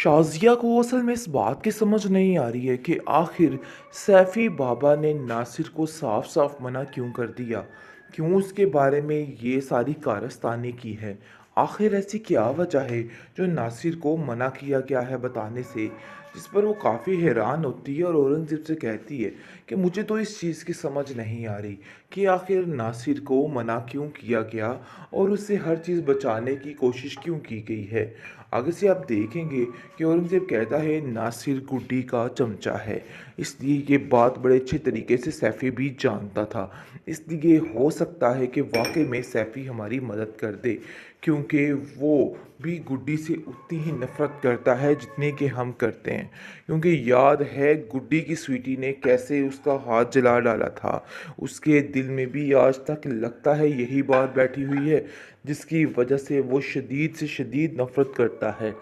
शाज़िया को असल में इस बात की समझ नहीं आ रही है कि आखिर सैफ़ी बाबा ने नासिर को साफ-साफ मना क्यों कर दिया? क्यों उसके बारे में ये सारी कारस्तानी की है? आखिर ऐसी क्या वजह है जो नासिर को मना किया गया है बताने से? जिस पर वो काफ़ी हैरान होती है और औरंगज़ेब से कहती है कि मुझे तो इस चीज़ की समझ नहीं आ रही कि आखिर नासिर को मना क्यों किया गया और उससे हर चीज़ बचाने की कोशिश क्यों की गई है। आगे से आप देखेंगे कि औरंगज़ेब कहता है नासिर गुड्डी का चमचा है, इसलिए ये बात बड़े अच्छे तरीके से सैफ़ी भी जानता था। इसलिए हो सकता है कि वाक़ई में सैफ़ी हमारी मदद कर दे, क्योंकि वो भी गुड्डी से उतनी ही नफ़रत करता है जितनी कि हम करते हैं। क्योंकि याद है गुड्डी की स्वीटी ने कैसे उसका हाथ जला डाला था, उसके दिल में भी आज तक लगता है यही बात बैठी हुई है, जिसकी वजह से वो शदीद से शदीद नफ़रत करता है।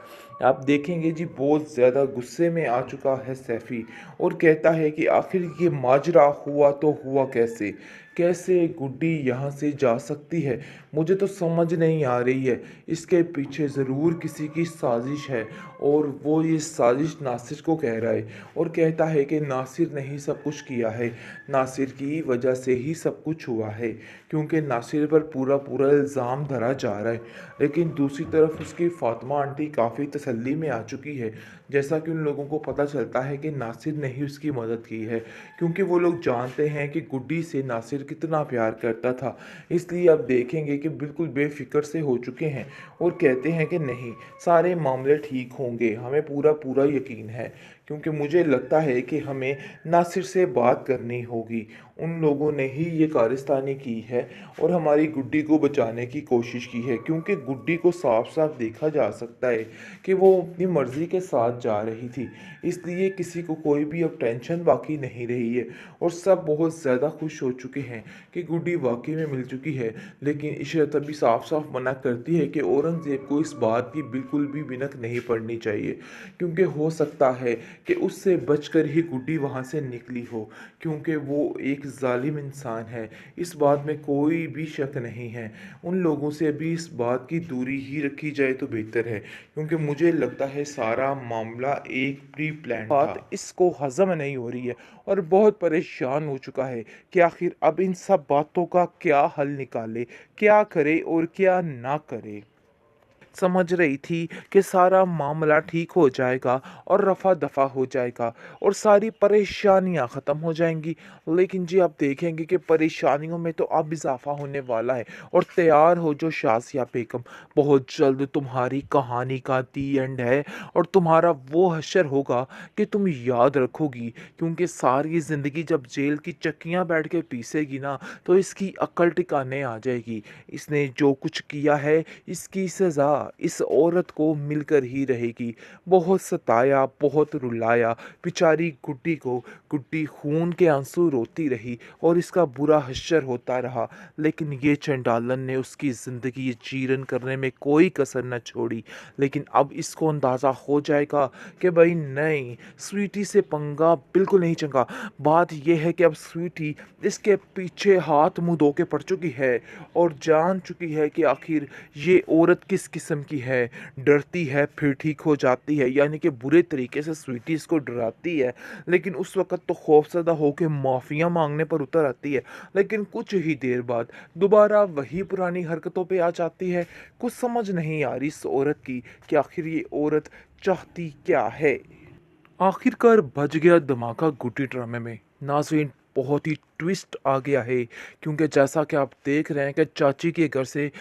आप देखेंगे जी बहुत ज़्यादा गुस्से में आ चुका है सैफ़ी और कहता है कि आखिर ये माजरा हुआ तो हुआ कैसे? कैसे गुड्डी यहाँ से जा सकती है? मुझे तो समझ नहीं आ रही है। इसके पीछे ज़रूर किसी की साज़िश है और वो ये साज़िश नासिर को कह रहा है और कहता है कि नासिर ने ही सब कुछ किया है। नासिर की वजह से ही सब कुछ हुआ है, क्योंकि नासिर पर पूरा इल्ज़ाम धरा जा रहा है। लेकिन दूसरी तरफ उसकी फ़ातिमा आंटी काफ़ी तसल्ली में आ चुकी है, जैसा कि उन लोगों को पता चलता है कि नासिर ने ही उसकी मदद की है, क्योंकि वो लोग जानते हैं कि गुड्डी से नासिर कितना प्यार करता था। इसलिए अब देखेंगे कि बिल्कुल बेफ़िक्र से हो चुके हैं और कहते हैं कि नहीं, सारे मामले ठीक होंगे, हमें पूरा यकीन है। क्योंकि मुझे लगता है कि हमें नासिर से बात करनी होगी। उन लोगों ने ही ये कारस्तानी की है और हमारी गुड्डी को बचाने की कोशिश की है, क्योंकि गुड्डी को साफ-साफ देखा जा सकता है कि वो अपनी मर्ज़ी के साथ जा रही थी। इसलिए किसी को कोई भी अब टेंशन बाकी नहीं रही है और सब बहुत ज़्यादा खुश हो चुके हैं कि गुड्डी वाक़ई में मिल चुकी है। लेकिन इशरत अभी साफ-साफ मना करती है कि औरंगज़ेब को इस बात की बिल्कुल भी भनक नहीं पड़नी चाहिए, क्योंकि हो सकता है कि उससे बचकर ही गुड्डी वहाँ से निकली हो, क्योंकि वो एक ज़ालिम इंसान है। इस बात में कोई भी शक नहीं है। उन लोगों से अभी इस बात की दूरी ही रखी जाए तो बेहतर है, क्योंकि मुझे लगता है सारा मामला एक प्री प्लान बात था। इसको हज़म नहीं हो रही है और बहुत परेशान हो चुका है कि आखिर अब इन सब बातों का क्या हल निकाले, क्या करे और क्या ना करे। समझ रही थी कि सारा मामला ठीक हो जाएगा और रफ़ा-दफ़ा हो जाएगा और सारी परेशानियाँ ख़त्म हो जाएँगी। लेकिन जी आप देखेंगे कि परेशानियों में तो अब इज़ाफ़ा होने वाला है और तैयार हो जो शाज़िया बेगम, बहुत जल्द तुम्हारी कहानी का दी एंड है और तुम्हारा वो हश्र होगा कि तुम याद रखोगी, क्योंकि सारी ज़िंदगी जब जेल की चक्कियाँ बैठ के पीसेगी ना, तो इसकी अक्ल ठिकाने आ जाएगी। इसने जो कुछ किया है, इसकी सज़ा इस औरत को मिलकर ही रहेगी। बहुत सताया, बहुत रुलाया बेचारी गुड्डी को। गुड्डी खून के आंसू रोती रही और इसका बुरा हश्र होता रहा, लेकिन ये चंडालन ने उसकी ज़िंदगी चीरन करने में कोई कसर न छोड़ी। लेकिन अब इसको अंदाज़ा हो जाएगा कि भाई नहीं, स्वीटी से पंगा बिल्कुल नहीं चंगा। बात ये है कि अब स्वीटी इसके पीछे हाथ मुँह धो के पड़ चुकी है और जान चुकी है कि आखिर ये औरत किस किस्म की है। डरती है फिर ठीक हो जाती है, यानी कि बुरे तरीके से स्वीटी इसको डराती है, लेकिन उस वक़्त तो खौफ़ज़दा होके माफ़ियाँ माँगने पर उतर आती है। लेकिन कुछ ही देर बाद दोबारा वही पुरानी हरकतों पे आ जाती है। कुछ समझ नहीं आ रही इस औरत की कि आखिर ये औरत चाहती क्या है? आखिरकार बज गया धमाका गुड्डी ड्रामे में। नाज़रीन, बहुत ही ट्विस्ट आ गया है, क्योंकि जैसा कि आप देख रहे हैं कि चाची के घर से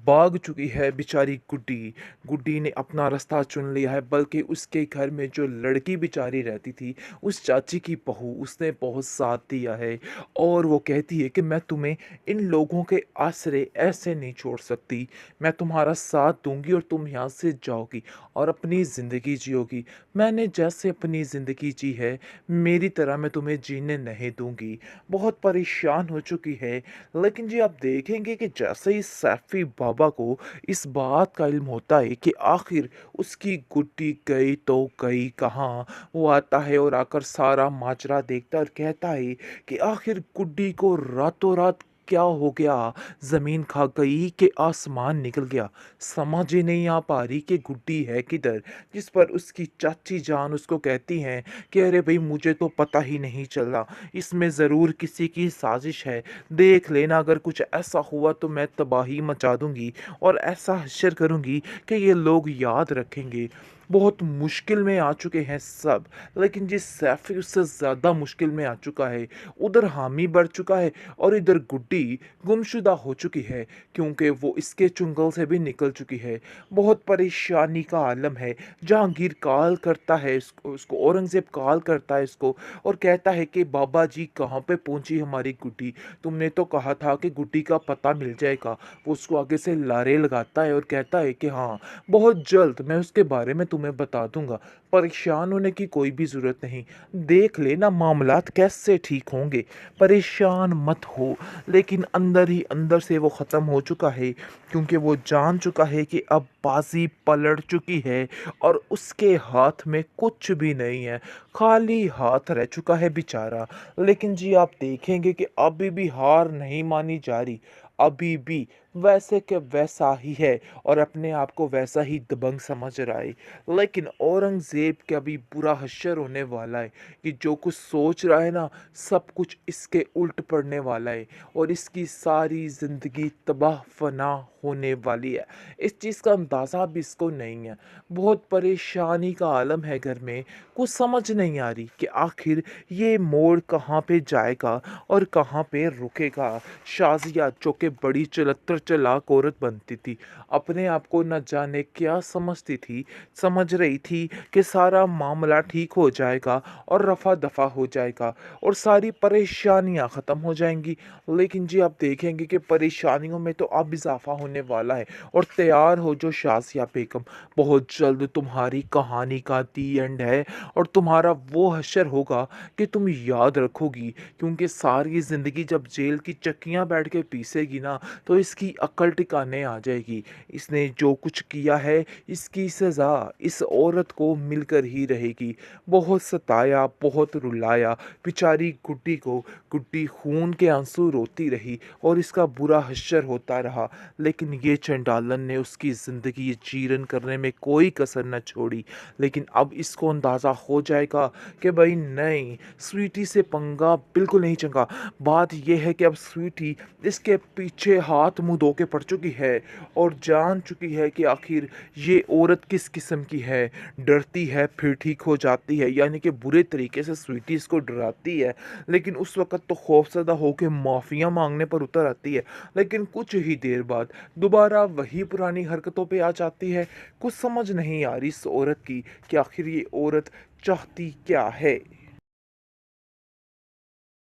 भाग चुकी है बेचारी गुड्डी। गुड्डी ने अपना रास्ता चुन लिया है, बल्कि उसके घर में जो लड़की बेचारी रहती थी, उस चाची की बहू, उसने बहुत साथ दिया है और वो कहती है कि मैं तुम्हें इन लोगों के आसरे ऐसे नहीं छोड़ सकती। मैं तुम्हारा साथ दूँगी और तुम यहाँ से जाओगी और अपनी ज़िंदगी जियोगी। मैंने जैसे अपनी ज़िंदगी जी है, मेरी तरह मैं तुम्हें जीने नहीं दूँगी। बहुत परेशान हो चुकी है, लेकिन जी आप देखेंगे कि जैसे ही सैफ़ी बाबा को इस बात का इल्म होता है कि आखिर उसकी गुड्डी गई तो गई कहाँ, वो आता है और आकर सारा माजरा देखता है और कहता है कि आखिर गुड्डी को रातों रात क्या हो गया? ज़मीन खा गई कि आसमान निकल गया? समझ ही नहीं आ पा रही कि गुड्डी है किधर? जिस पर उसकी चाची जान उसको कहती हैं कि अरे भई मुझे तो पता ही नहीं चला, इसमें ज़रूर किसी की साज़िश है। देख लेना अगर कुछ ऐसा हुआ तो मैं तबाही मचा दूँगी और ऐसा हश्र करूँगी कि ये लोग याद रखेंगे। बहुत मुश्किल में आ चुके हैं सब, लेकिन जिस सैफ़ी उससे ज़्यादा मुश्किल में आ चुका है। उधर हामी बढ़ चुका है और इधर गुड्डी गुमशुदा हो चुकी है, क्योंकि वो इसके चुंगल से भी निकल चुकी है। बहुत परेशानी का आलम है। जहांगीर कॉल करता है इसको, औरंगज़ेब कॉल करता है इसको और कहता है कि बाबा जी कहाँ पे पहुँची हमारी गुड्डी? तुमने तो कहा था कि गुड्डी का पता मिल जाएगा। वो उसको आगे से लारे लगाता है और कहता है कि हाँ, बहुत जल्द मैं उसके बारे में तुम्हें बता दूँगा। परेशान होने की कोई भी ज़रूरत नहीं। देख लेना मामलात कैसे ठीक होंगे। परेशान मत हो। लेकिन अंदर ही अंदर से वो ख़त्म हो चुका है, क्योंकि वो जान चुका है कि अब बाजी पलट चुकी है और उसके हाथ में कुछ भी नहीं है। खाली हाथ रह चुका है बेचारा। लेकिन जी आप देखेंगे कि अभी भी हार नहीं मानी जा रही। अभी भी वैसे के वैसा ही है और अपने आप को वैसा ही दबंग समझ रहा है। लेकिन औरंगज़ेब का भी बुरा हश्र होने वाला है कि जो कुछ सोच रहा है ना, सब कुछ इसके उल्ट पड़ने वाला है और इसकी सारी ज़िंदगी तबाह फना होने वाली है। इस चीज़ का अंदाज़ा भी इसको नहीं है। बहुत परेशानी का आलम है घर में। कुछ समझ नहीं आ रही कि आखिर ये मोड़ कहाँ पे जाएगा और कहाँ पे रुकेगा। शाज़िया जो कि बड़ी चलत्तर चालाक औरत बनती थी, अपने आप को न जाने क्या समझती थी। समझ रही थी कि सारा मामला ठीक हो जाएगा और रफ़ा दफ़ा हो जाएगा और सारी परेशानियाँ ख़त्म हो जाएंगी। लेकिन जी आप देखेंगे कि परेशानियों में तो अब इजाफ़ा होने वाला है। और तैयार हो जो शाज़िया बेगम, बहुत जल्द तुम्हारी कहानी का दी एंड है और तुम्हारा वो हश्र होगा कि तुम याद रखोगी, क्योंकि सारी ज़िंदगी जब जेल की चक्कियाँ बैठ के पीसेगी ना, तो इसकी अक्ल टिकाने आ जाएगी। इसने जो कुछ किया है, इसकी सज़ा इस औरत को मिलकर ही रहेगी। बहुत सताया, बहुत रुलाया बेचारी गुड्डी को। गुड्डी खून के आंसू रोती रही और इसका बुरा हश्र होता रहा। लेकिन ये चंडालन ने उसकी ज़िंदगी जीर्ण करने में कोई कसर न छोड़ी। लेकिन अब इसको अंदाज़ा हो जाएगा कि भाई नहीं, स्वीटी से पंगा बिल्कुल नहीं चंगा। बात यह है कि अब स्वीटी इसके पीछे हाथ मुंह धो के पड़ चुकी है और जान चुकी है कि आखिर ये औरत किस किस्म की है। डरती है फिर ठीक हो जाती है, यानी कि बुरे तरीके से स्वीटी इसको डराती है, लेकिन उस वक़्त तो खौफज़दा होके माफ़िया माँगने पर उतर आती है। लेकिन कुछ ही देर बाद दोबारा वही पुरानी हरकतों पे आ जाती है। कुछ समझ नहीं आ रही इस औरत की कि आखिर ये औरत चाहती क्या है।